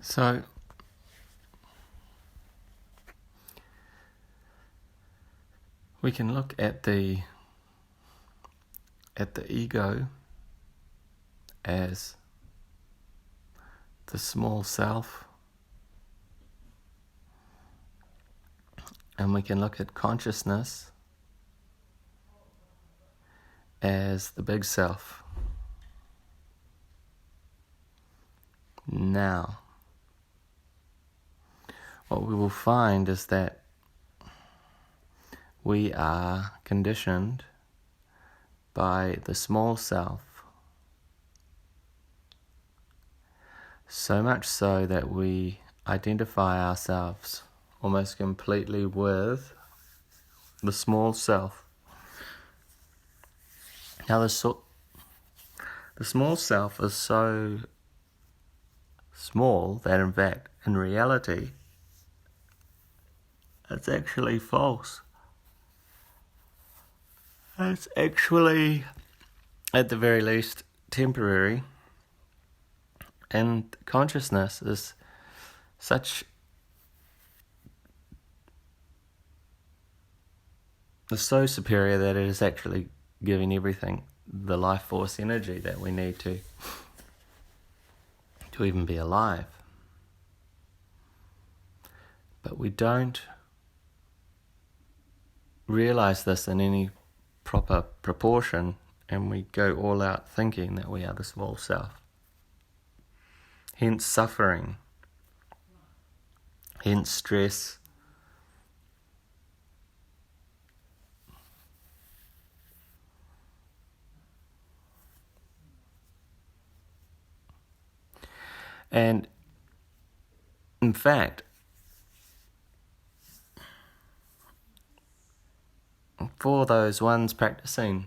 So, we can look at the ego as the small self, and we can look at consciousness as the big self. Now, what we will find is that we are conditioned by the small self, so much so that we identify ourselves almost completely with the small self. Now, the small self is so small that in fact, in reality, it's actually false. It's actually, at the very least, temporary. And consciousness is so superior that it is actually giving everything the life force energy that we need to even be alive. But we don't realize this in any proper proportion, and we go all out thinking that we are the small self. Hence suffering, hence stress. And in fact, for those ones practicing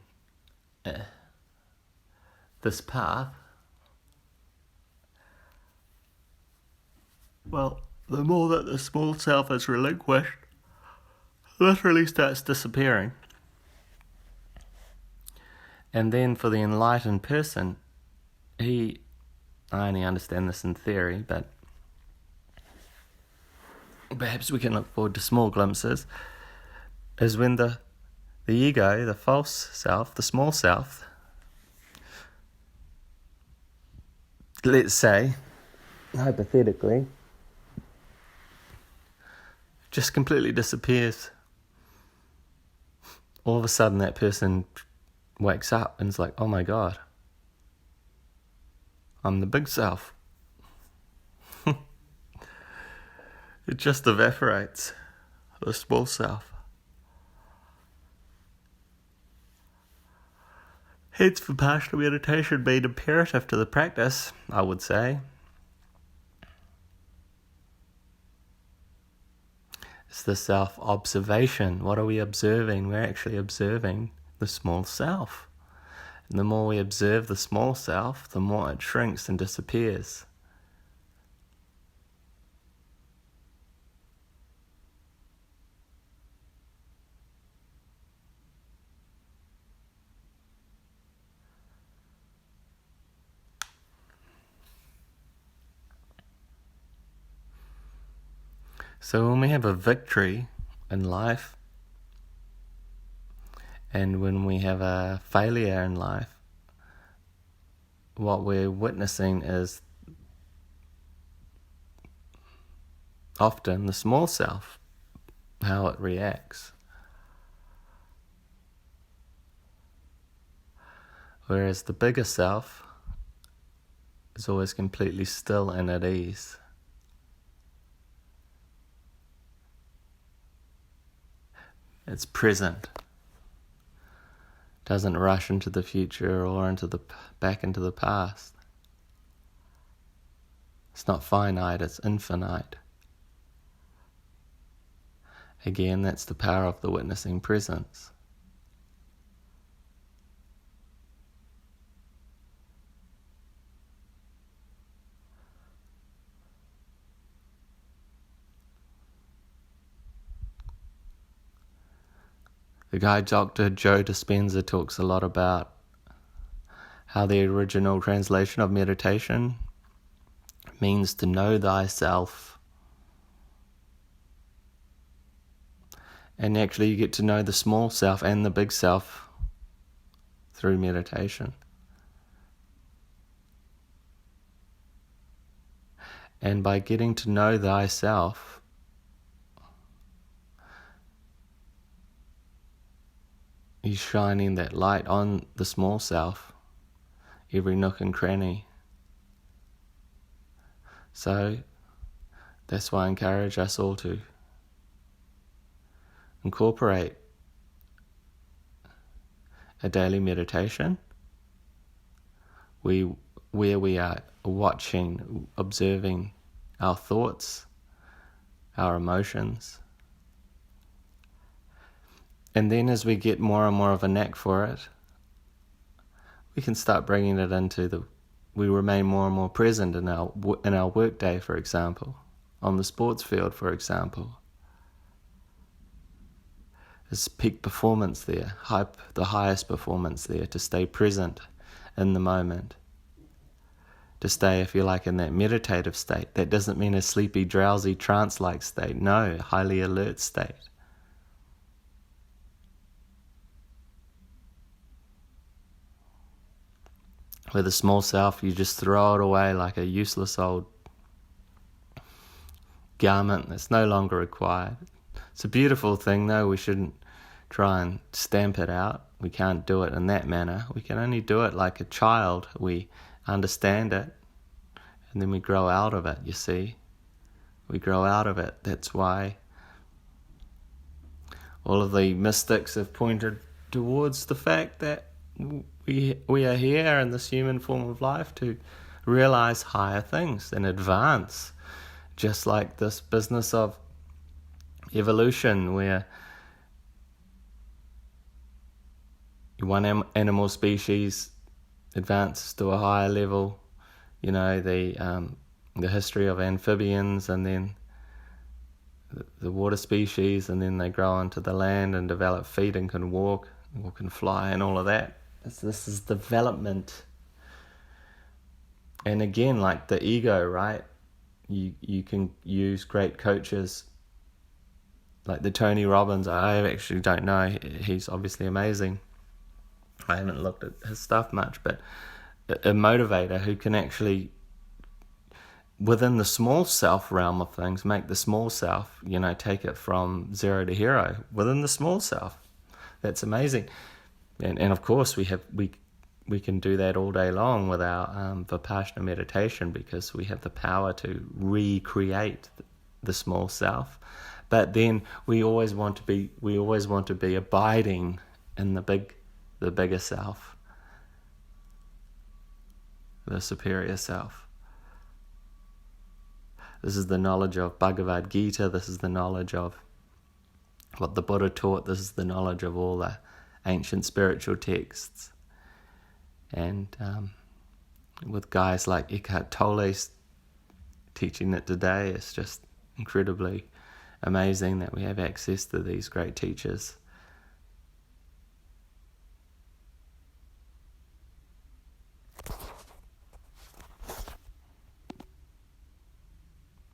this path, well, the more that the small self is relinquished, literally starts disappearing. And then for the enlightened person, I only understand this in theory, but perhaps we can look forward to small glimpses, is when the ego, the false self, the small self, let's say, hypothetically, just completely disappears. All of a sudden that person wakes up and is like, oh my God, I'm the big self. It just evaporates, the small self. Hence, Vipassana meditation being imperative to the practice, I would say. It's the self-observation. What are we observing? We're actually observing the small self. And the more we observe the small self, the more it shrinks and disappears. So when we have a victory in life, and when we have a failure in life, what we're witnessing is often the small self, how it reacts. Whereas the bigger self is always completely still and at ease. It's present. Doesn't rush into the future or back into the past. It's not finite, it's infinite. Again, that's the power of the witnessing presence. The guy Dr. Joe Dispenza talks a lot about how the original translation of meditation means to know thyself. And actually you get to know the small self and the big self through meditation. And by getting to know thyself, you're shining that light on the small self, every nook and cranny. So that's why I encourage us all to incorporate a daily meditation where we are watching, observing our thoughts, our emotions. And then as we get more and more of a knack for it, we can start bringing it into we remain more and more present in our work day, for example, on the sports field, for example. There's peak performance there, the highest performance there, to stay present in the moment. To stay, if you like, in that meditative state. That doesn't mean a sleepy, drowsy, trance-like state. No, highly alert state. With a small self, you just throw it away like a useless old garment that's no longer required. It's a beautiful thing, though. We shouldn't try and stamp it out. We can't do it in that manner. We can only do it like a child. We understand it, and then we grow out of it, you see. We grow out of it. That's why all of the mystics have pointed towards the fact that we are here in this human form of life to realize higher things and advance, just like this business of evolution, where one animal species advances to a higher level, the history of amphibians, and then the water species, and then they grow onto the land and develop feet and can walk and fly and all of that. This is development. And again, like the ego, right? You can use great coaches like the Tony Robbins. I actually don't know. He's obviously amazing. I haven't looked at his stuff much, but a motivator who can actually, within the small self realm of things, make the small self, take it from zero to hero within the small self. That's amazing. And of course we can do that all day long with our Vipassana meditation, because we have the power to recreate the small self. But then we always want to be abiding in the bigger self, the superior self. This is the knowledge of Bhagavad Gita. This is the knowledge of what the Buddha taught. This is the knowledge of all the ancient spiritual texts. And with guys like Eckhart Tolle teaching it today, it's just incredibly amazing that we have access to these great teachers.